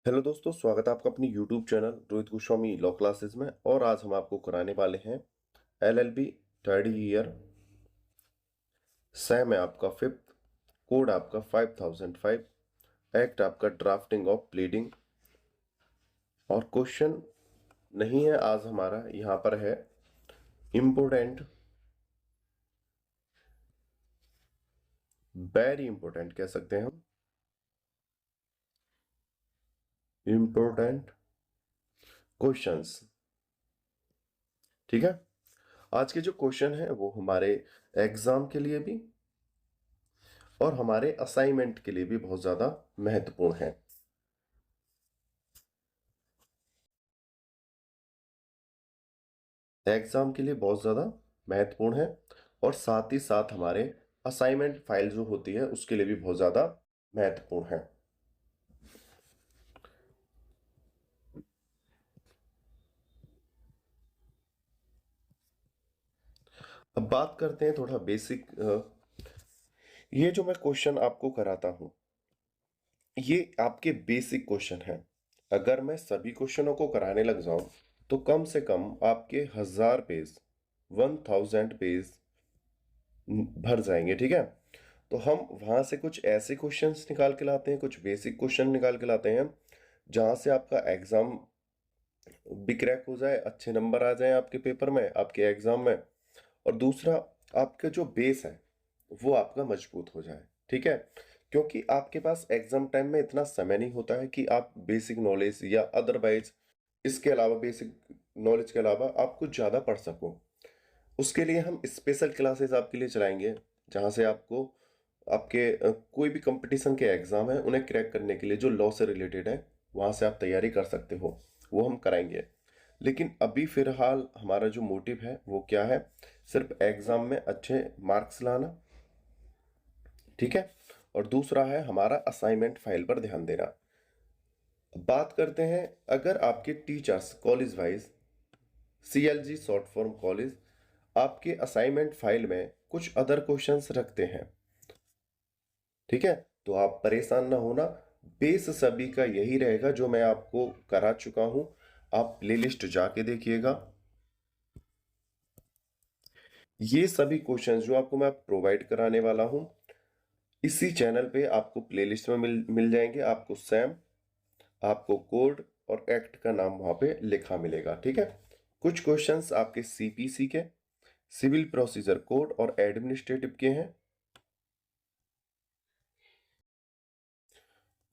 Hello दोस्तों, स्वागत है आपका अपनी YouTube channel Rohit Goswami law classes में। और आज हम आपको कराने वाले हैं एलएलबी थर्ड ईयर। सैम है आपका फिफ्थ, कोड आपका 5005, एक्ट आपका ड्राफ्टिंग ऑफ प्लीडिंग। और क्वेश्चन नहीं है आज हमारा, यहाँ पर है इम्पोर्टेंट, वेरी इंपॉर्टेंट कह सकते हैं हम, इम्पोर्टेंट क्वेश्चंस। ठीक है, आज के जो क्वेश्चन है वो हमारे एग्जाम के लिए भी और हमारे असाइनमेंट के लिए भी बहुत ज्यादा महत्वपूर्ण है। एग्जाम के लिए बहुत ज़्यादा महत्वपूर्ण है और साथ ही साथ हमारे असाइनमेंट फाइल जो होती है उसके लिए भी बहुत ज़्यादा महत्वपूर्ण है। अब बात करते हैं थोड़ा बेसिक। ये जो मैं क्वेश्चन आपको कराता हूँ ये आपके बेसिक क्वेश्चन है। अगर मैं सभी क्वेश्चनों को कराने लग जाऊं तो कम से कम आपके 1000 पेज, 1000 पेज भर जाएंगे। ठीक है, तो हम वहां से कुछ ऐसे क्वेश्चंस निकाल के लाते हैं, कुछ बेसिक क्वेश्चन निकाल के लाते हैं जहां से आपका एग्जाम भी क्रैक हो जाए, अच्छे नंबर आ जाए आपके पेपर में, आपके एग्जाम में। और दूसरा, आपका जो बेस है वो आपका मजबूत हो जाए। ठीक है, क्योंकि आपके पास एग्जाम टाइम में इतना समय नहीं होता है कि आप बेसिक नॉलेज या अदरवाइज इसके अलावा, बेसिक नॉलेज के अलावा आप कुछ ज़्यादा पढ़ सको। उसके लिए हम स्पेशल क्लासेस आपके लिए चलाएंगे जहाँ से आपको आपके कोई भी कंपटीशन के एग्जाम है उन्हें क्रैक करने के लिए जो लॉ से रिलेटेड है वहाँ से आप तैयारी कर सकते हो, वो हम कराएंगे। लेकिन अभी फिलहाल हमारा जो मोटिव है वो क्या है, सिर्फ एग्जाम में अच्छे मार्क्स लाना। ठीक है, और दूसरा है हमारा असाइनमेंट फाइल पर ध्यान देना। बात करते हैं, अगर आपके teachers college wise, CLG short form college, आपके असाइनमेंट फाइल में कुछ अदर क्वेश्चंस रखते हैं, ठीक है, तो आप परेशान ना होना। बेस सभी का यही रहेगा जो मैं आपको करा चुका हूं। आप प्लेलिस्ट जाके देखिएगा, ये सभी क्वेश्चंस जो आपको मैं प्रोवाइड कराने वाला हूं इसी चैनल पे आपको प्लेलिस्ट में मिल जाएंगे। आपको सैम, आपको कोड और एक्ट का नाम वहां पे लिखा मिलेगा। ठीक है, कुछ क्वेश्चंस आपके सीपीसी के, सिविल प्रोसीजर कोड और एडमिनिस्ट्रेटिव के हैं।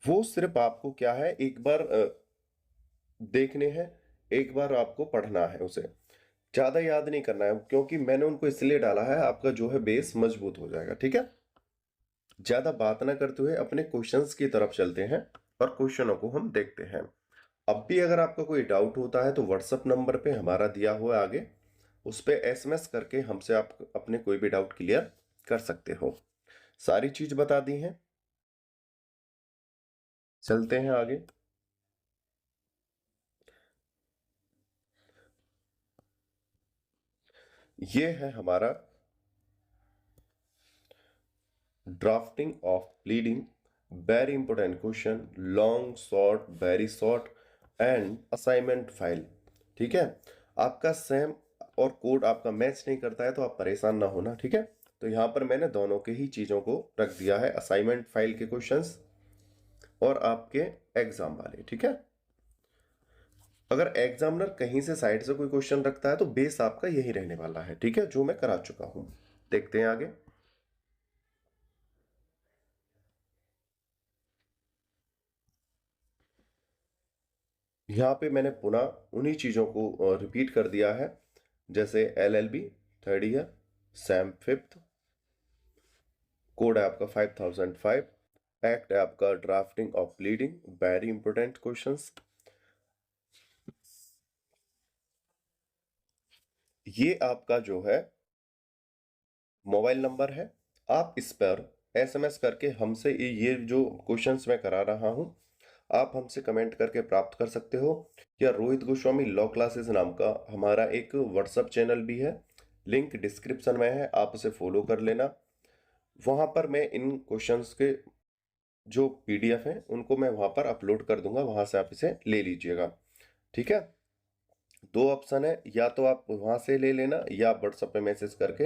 वो सिर्फ आपको क्या है, एक बार देखने हैं, एक बार आपको पढ़ना है उसे, ज्यादा याद नहीं करना है, क्योंकि मैंने उनको इसलिए डाला है आपका जो है बेस मजबूत हो जाएगा। ठीक है, ज्यादा बात ना करते हुए अपने क्वेश्चंस की तरफ चलते हैं और क्वेश्चनों को हम देखते हैं। अब भी अगर आपका कोई डाउट होता है तो व्हाट्सएप नंबर पे हमारा दिया हुआ है आगे, उस पे एसएमएस करके हमसे आप अपने कोई भी डाउट क्लियर कर सकते हो। सारी चीज बता दी हैं, चलते हैं आगे। ये है हमारा drafting of pleading, very important question, long short, very short and assignment file. ठीक है, आपका सेम और कोड आपका मैच नहीं करता है तो आप परेशान ना होना। ठीक है, तो यहां पर मैंने दोनों के ही चीजों को रख दिया है, असाइनमेंट फाइल के क्वेश्चंस और आपके एग्जाम वाले। ठीक है, अगर एग्जामिनर कहीं से साइड से कोई क्वेश्चन रखता है तो बेस आपका यही रहने वाला है। ठीक है, जो मैं करा चुका हूं। देखते हैं आगे। यहाँ पे मैंने पुनः उन्हीं चीज़ों को रिपीट कर दिया है, जैसे LLB third year, Sam fifth, code है आपका 5005, एक्ट है आपका drafting of pleading, very important questions. ये आपका जो है मोबाइल नंबर है, आप इस पर एसएमएस करके हमसे ये जो क्वेश्चंस मैं करा रहा हूँ आप हमसे कमेंट करके प्राप्त कर सकते हो। या रोहित गोस्वामी लॉ क्लासेस नाम का हमारा एक व्हाट्सएप चैनल भी है, लिंक डिस्क्रिप्शन में है, आप उसे फॉलो कर लेना। वहां पर मैं इन क्वेश्चंस के जो पीडीएफ है उनको मैं वहां पर अपलोड कर दूंगा, वहां से आप इसे ले लीजिएगा। ठीक है, दो ऑप्शन है, या तो आप वहां से ले लेना या आप व्हाट्सएप पे मैसेज करके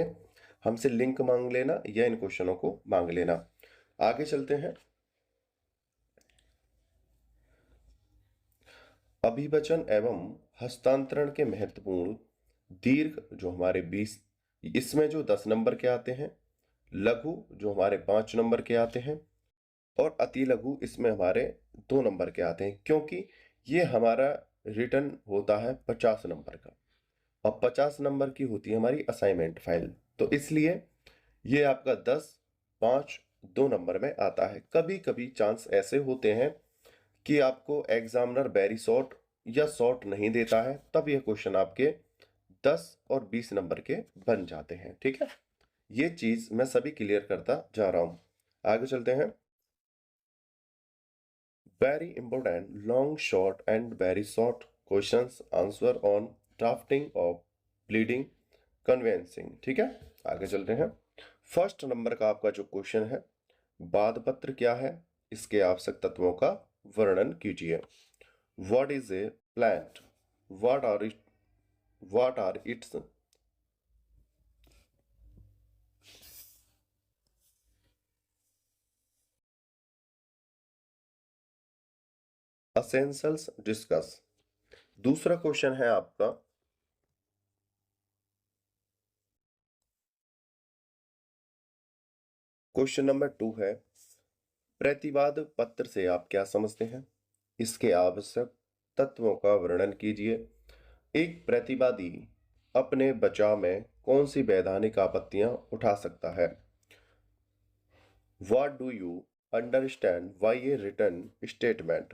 हमसे लिंक मांग लेना या इन क्वेश्चनों को मांग लेना। आगे चलते हैं। अभिवचन एवं हस्तांतरण के महत्वपूर्ण दीर्घ जो हमारे 20, इसमें जो 10 नंबर के आते हैं, लघु जो हमारे 5 नंबर के आते हैं, और अति लघु इसमें हमारे 2 नंबर के आते हैं, क्योंकि ये हमारा रिटर्न होता है 50 नंबर का और 50 नंबर की होती है हमारी असाइनमेंट फाइल, तो इसलिए ये आपका 10, 5, 2 नंबर में आता है। कभी कभी चांस ऐसे होते हैं कि आपको एग्जामिनर वेरी शॉर्ट या शॉर्ट नहीं देता है, तब ये क्वेश्चन आपके 10 और 20 नंबर के बन जाते हैं। ठीक है, ये चीज मैं सभी क्लियर करता जा रहा हूं। आगे चलते हैं। Very important long short and very short questions answer on drafting of pleading convincing. ठीक है, आगे चलते हैं। फर्स्ट नंबर का आपका जो क्वेश्चन है, बाद पत्र क्या है, इसके आवश्यक तत्वों का वर्णन कीजिए। What is a plant, what are it, what are its essentials discuss. दूसरा क्वेश्चन है आपका, क्वेश्चन नंबर 2 है, प्रतिवाद पत्र से आप क्या समझते हैं, इसके आवश्यक तत्वों का वर्णन कीजिए। एक प्रतिवादी अपने बचाव में कौन सी वैधानिक आपत्तियां उठा सकता है। What do you understand by a written statement?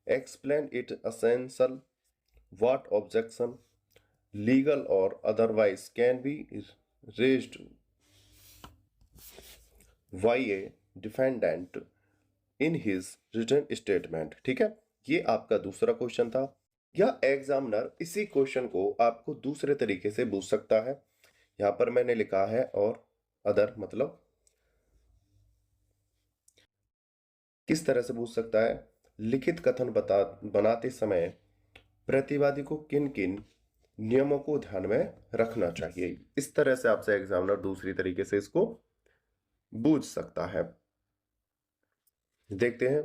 Explain its essential. What objection, legal or otherwise, can be raised by a defendant in his written statement? ठीक है, ये आपका दूसरा क्वेश्चन था। या एग्जामिनर इसी क्वेश्चन को आपको दूसरे तरीके से पूछ सकता है। यहां पर मैंने लिखा है और अदर मतलब किस तरह से पूछ सकता है, लिखित कथन बनाते समय प्रतिवादी को किन किन नियमों को ध्यान में रखना चाहिए। इस तरह से आपसे एग्जामिनर दूसरी तरीके से इसको पूछ सकता है। देखते हैं।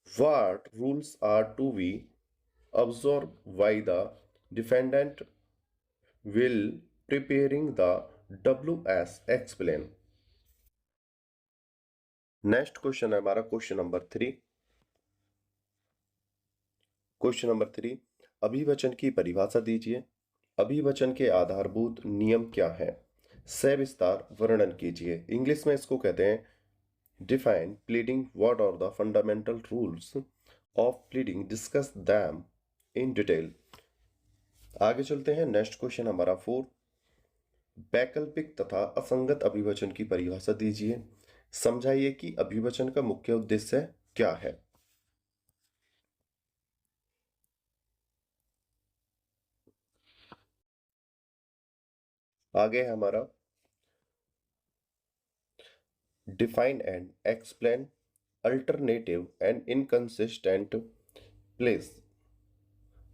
What rules are to be observed by the defendant will preparing the WS explain। Next question है हमारा क्वेश्चन नंबर 3। क्वेश्चन नंबर 3, अभिवचन की परिभाषा दीजिए। अभिवचन के आधारभूत नियम क्या है, सविस्तार वर्णन कीजिए। इंग्लिश में इसको कहते हैं define pleading, what are the fundamental rules of pleading, discuss them in detail. आगे चलते हैं। नेक्स्ट क्वेश्चन हमारा 4, वैकल्पिक तथा असंगत अभिवचन की परिभाषा दीजिए। समझाइए कि अभिवचन का मुख्य उद्देश्य क्या है। आगे है हमारा define and explain alternative and inconsistent place.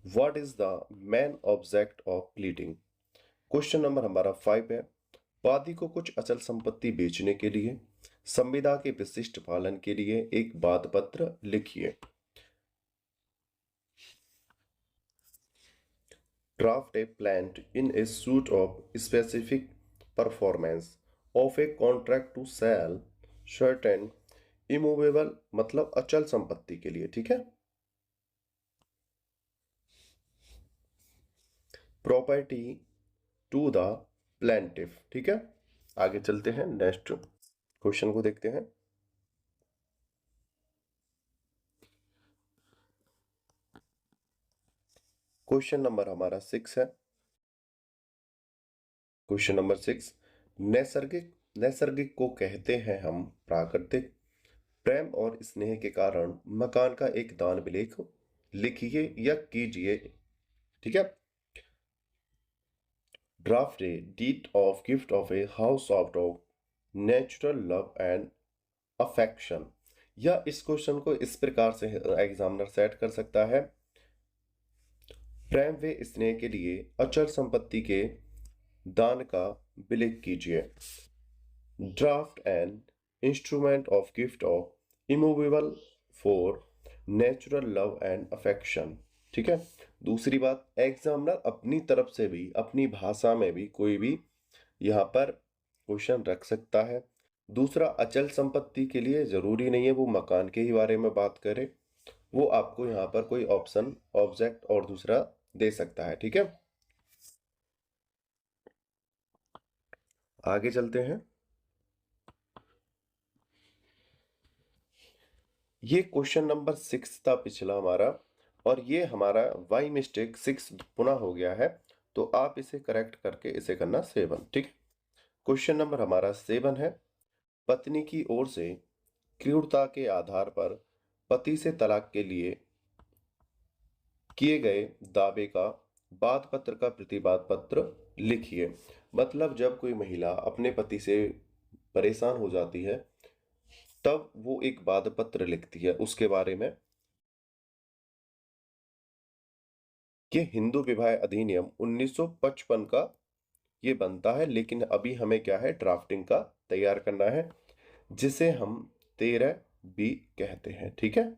What is the main object of pleading. Question number हमारा 5 है, वादी को कुछ अचल संपत्ति बेचने के लिए संविदा के विशिष्ट पालन के लिए एक वाद पत्र लिखिए। Draft a plan in a suit of specific performance of a contract to sell certain immovable मतलब अचल संपत्ति के लिए। ठीक है, प्रॉपर्टी टू द प्लेंटिफ। ठीक है, आगे चलते हैं। नेक्स्ट क्वेश्चन को देखते हैं। क्वेश्चन नंबर हमारा 6 है। क्वेश्चन नंबर 6, नैसर्गिक नैसर्गिक को कहते हैं हम प्राकृतिक प्रेम और स्नेह के कारण मकान का एक दान विलेख लिखिए या कीजिए। ठीक है, draft a deed of gift of a house out of natural love and affection. या इस क्वेश्चन को इस प्रकार से एग्जामिनर सेट कर सकता है, प्रेम व स्नेह के लिए अचल संपत्ति के दान का विलेख कीजिए। Draft an instrument of gift of immovable for natural love and affection. ठीक है। दूसरी बात, एग्जामिनर अपनी तरफ से भी अपनी भाषा में भी कोई भी यहाँ पर क्वेश्चन रख सकता है। दूसरा, अचल संपत्ति के लिए जरूरी नहीं है वो मकान के ही बारे में बात करे, वो आपको यहाँ पर कोई ऑप्शन ऑब्जेक्ट और दूसरा दे सकता है। ठीक है, आगे चलते हैं। ये क्वेश्चन नंबर 6 था पिछला हमारा, और ये हमारा बाई मिस्टेक 6 पुनः हो गया है, तो आप इसे करेक्ट करके इसे करना 7। ठीक। क्वेश्चन नंबर हमारा 7 है, पत्नी की ओर से क्रूरता के आधार पर पति से तलाक के लिए किए गए दावे का वाद पत्र का प्रतिवाद पत्र लिखिए। मतलब जब कोई महिला अपने पति से परेशान हो जाती है तब वो एक वाद पत्र लिखती है उसके बारे में। ये हिंदू विवाह अधिनियम 1955 का ये बनता है, लेकिन अभी हमें क्या है, ड्राफ्टिंग का तैयार करना है, जिसे हम 13B कहते हैं। ठीक है,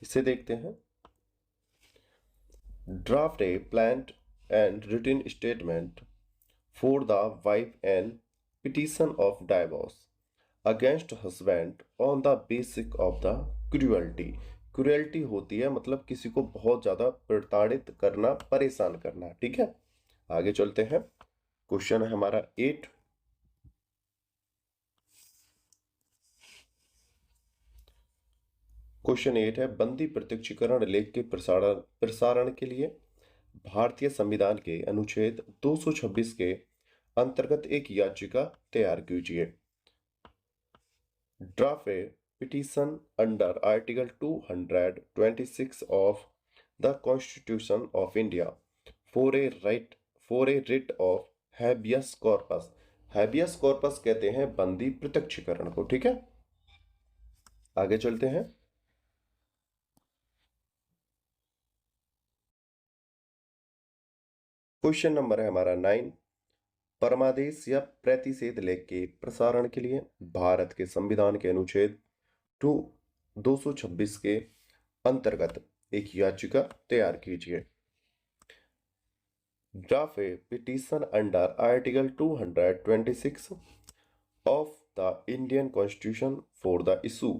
इसे देखते हैं। Draft a planned and written statement for the wife and petition of divorce against husband on the basic of the cruelty. Cruelty होती है मतलब किसी को बहुत ज्यादा प्रताड़ित करना, परेशान करना। ठीक है, आगे चलते हैं। क्वेश्चन है हमारा 8। क्वेश्चन 8 है, बंदी प्रत्यक्षीकरण लेख के प्रसारण के लिए भारतीय संविधान के अनुच्छेद 226 के अंतर्गत एक याचिका तैयार कीजिए। Draft A petition under article 226 of the constitution of India for a writ of habeas corpus. Habeas corpus कहते हैं बंदी प्रत्यक्षीकरण को। ठीक है, आगे चलते हैं। क्वेश्चन नंबर है हमारा 9, परमादेश या प्रतिषेध लेख के प्रसारण के लिए भारत के संविधान के अनुच्छेद 226 के अंतर्गत एक याचिका तैयार कीजिए। Draft A petition under article 226 of the Indian constitution for the issue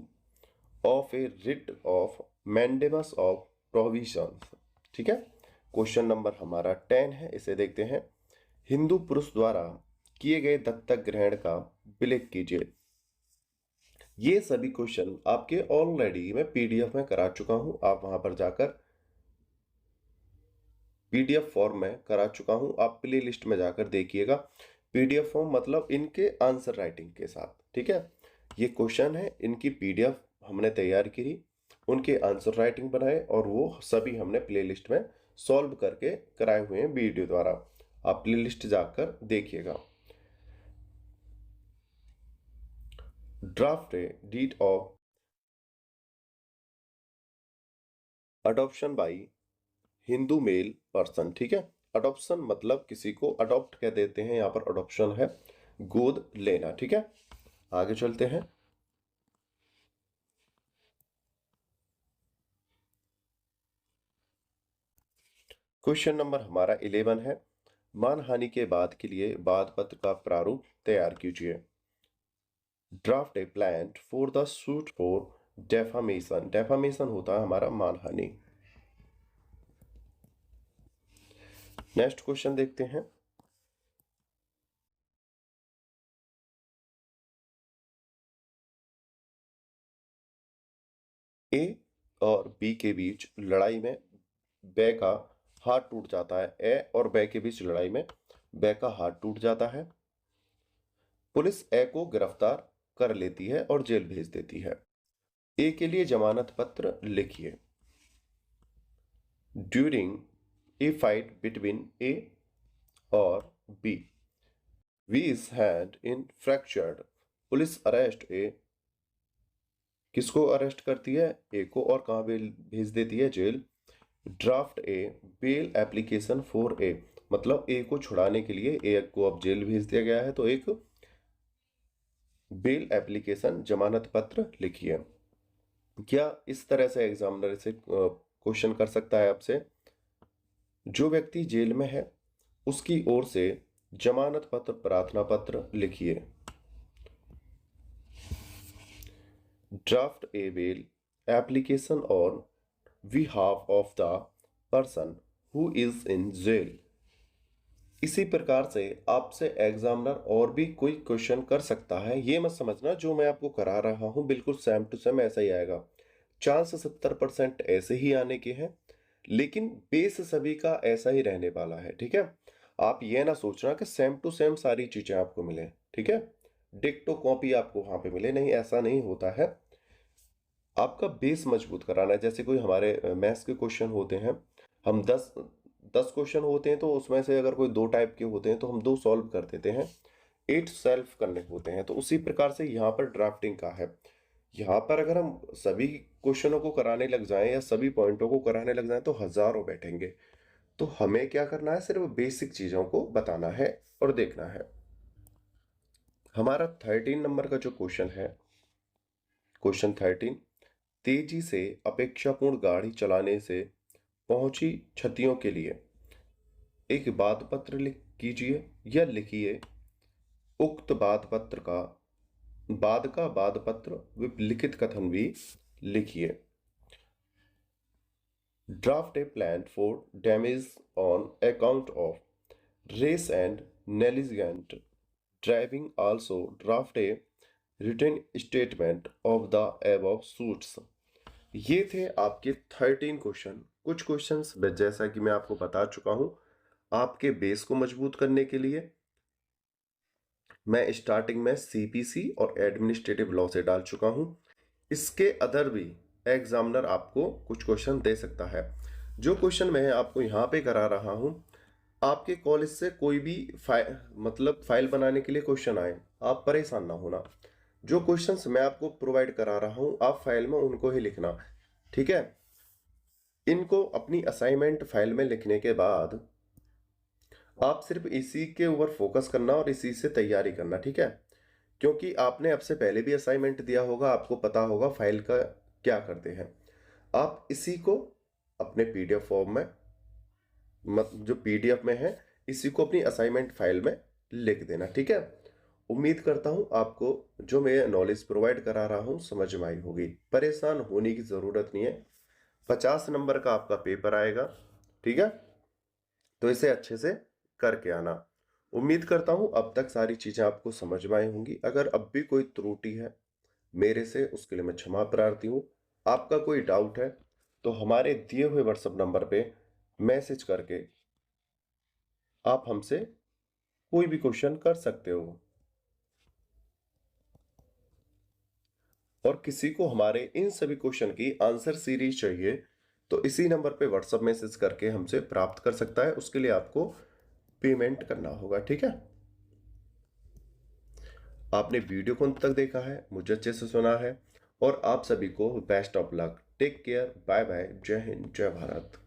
of A writ of mandamus of provision. ठीक है, क्वेश्चन नंबर हमारा 10 है, इसे देखते हैं। हिंदू पुरुष द्वारा किए गए दत्तक ग्रहण का विलेख कीजिए। ये सभी क्वेश्चन आपके ऑलरेडी मैं पीडीएफ में करा चुका हूं, आप वहां पर जाकर पीडीएफ फॉर्म में करा चुका हूं, आप प्ले लिस्ट में जाकर देखिएगा। पीडीएफ फॉर्म मतलब इनके आंसर राइटिंग के साथ। ठीक है, ये क्वेश्चन है, इनकी पीडीएफ हमने तैयार की, उनके आंसर राइटिंग बनाए, और वो सभी हमने प्ले लिस्ट में सॉल्व करके कराए हुए हैं वीडियो द्वारा। आप प्ले लिस्ट जाकर देखिएगा। Draft deed of adoption by Hindu male person. ठीक है, अडॉप्शन मतलब किसी को अडॉप्ट कह देते हैं, यहां पर अडॉप्शन है गोद लेना। ठीक है, आगे चलते हैं। क्वेश्चन नंबर हमारा 11 है, मानहानि के बाद के लिए वाद पत्र का प्रारूप तैयार कीजिए। Draft a plan for the suit for defamation. Defamation होता है हमारा मानहानि। नेक्स्ट क्वेश्चन देखते हैं। ए और बी के बीच लड़ाई में बै का हाथ टूट जाता है। ए और बै के बीच लड़ाई में बै का हाथ टूट जाता है। पुलिस ए को गिरफ्तार कर लेती है और जेल भेज देती है। ए के लिए जमानत पत्र लिखिए। During a fight between A और B V is hand in fractured. Police arrest A, किसको अरेस्ट करती है? ए को, और कहाँ भेज देती है? Jail. Draft a bail application for a, मतलब ए को छुड़ाने के लिए ए को अब जेल भेज दिया गया है, तो एक बेल एप्लीकेशन जमानत पत्र लिखिए। क्या इस तरह से एग्जामिनर से क्वेश्चन कर सकता है आपसे? जो व्यक्ति जेल में है उसकी ओर से जमानत पत्र प्रार्थना पत्र लिखिए। Draft a bail application on behalf of the person who is in jail. इसी प्रकार से आपसे एग्जामिनर और भी कोई क्वेश्चन कर सकता है। ये मत समझना जो मैं आपको करा रहा हूं बिल्कुल सेम टू सेम ऐसा ही आएगा। चांस 70% ऐसे ही आने के हैं, लेकिन बेस सभी का ऐसा ही रहने वाला है। ठीक है, आप ये ना सोचना कि सेम टू सेम सारी चीजें आपको मिले। ठीक है, डिक्टो कॉपी आपको वहां पे मिले, नहीं, ऐसा नहीं होता है। आपका बेस मजबूत कराना है। जैसे कोई हमारे मैथ्स के क्वेश्चन होते हैं, हम 10 क्वेश्चन होते हैं, तो उसमें से अगर कोई 2 टाइप के होते हैं तो हम 2 सॉल्व कर देते हैं, 8 सेल्फ करने होते हैं। तो उसी प्रकार से यहाँ पर ड्राफ्टिंग का है। यहाँ पर अगर हम सभी क्वेश्चनों को कराने लग जाएं या सभी पॉइंटों को कराने लग जाएं तो हजारों बैठेंगे। तो हमें क्या करना है? सिर्फ बेसिक चीजों को बताना है और देखना है। हमारा 13 नंबर का जो क्वेश्चन है, क्वेश्चन 13, तेजी से अपेक्षापूर्ण गाड़ी चलाने से पहुंची क्षतियों के लिए एक वाद पत्र कीजिए या लिखिए। उक्त वाद पत्र का वाद पत्र व लिखित कथन भी लिखिए। Draft a plan for damage on account of race and negligent driving. Also draft a written statement of the above suits. ये थे आपके 13 क्वेश्चन। कुछ क्वेश्चंस जैसा कि मैं आपको बता चुका हूं, आपके बेस को मजबूत करने के लिए मैं स्टार्टिंग में सीपीसी और एडमिनिस्ट्रेटिव लॉ से डाल चुका हूं। इसके अदर भी एग्जामिनर आपको कुछ क्वेश्चन दे सकता है। जो क्वेश्चन मैं आपको यहाँ पे करा रहा हूं, आपके कॉलेज से कोई भी फाइल बनाने के लिए क्वेश्चन आए, आप परेशान ना होना। जो क्वेश्चंस मैं आपको प्रोवाइड करा रहा हूं, आप फाइल में उनको ही लिखना। ठीक है, इनको अपनी असाइनमेंट फाइल में लिखने के बाद आप सिर्फ इसी के ऊपर फोकस करना और इसी से तैयारी करना। ठीक है, क्योंकि आपने अब से पहले भी असाइनमेंट दिया होगा, आपको पता होगा फाइल का क्या करते हैं। आप इसी को अपने पीडीएफ फॉर्म में, जो पीडीएफ में है, इसी को अपनी असाइनमेंट फाइल में लिख देना। ठीक है, उम्मीद करता हूं आपको जो मैं नॉलेज प्रोवाइड करा रहा हूं समझ में आई होगी। परेशान होने की जरूरत नहीं है। 50 नंबर का आपका पेपर आएगा। ठीक है, तो इसे अच्छे से करके आना। उम्मीद करता हूं अब तक सारी चीजें आपको समझ में आई होंगी। अगर अब भी कोई त्रुटि है मेरे से, उसके लिए मैं क्षमा प्रार्थी हूं। आपका कोई डाउट है तो हमारे दिए हुए व्हाट्सएप नंबर पे मैसेज करके आप हमसे कोई भी क्वेश्चन कर सकते हो। और किसी को हमारे इन सभी क्वेश्चन की आंसर सीरीज चाहिए तो इसी नंबर पे व्हाट्सएप मैसेज करके हमसे प्राप्त कर सकता है। उसके लिए आपको पेमेंट करना होगा। ठीक है, आपने वीडियो को अंत तक देखा है, मुझे अच्छे से सुना है, और आप सभी को best of luck. Take care, bye bye, जय हिंद, जय भारत।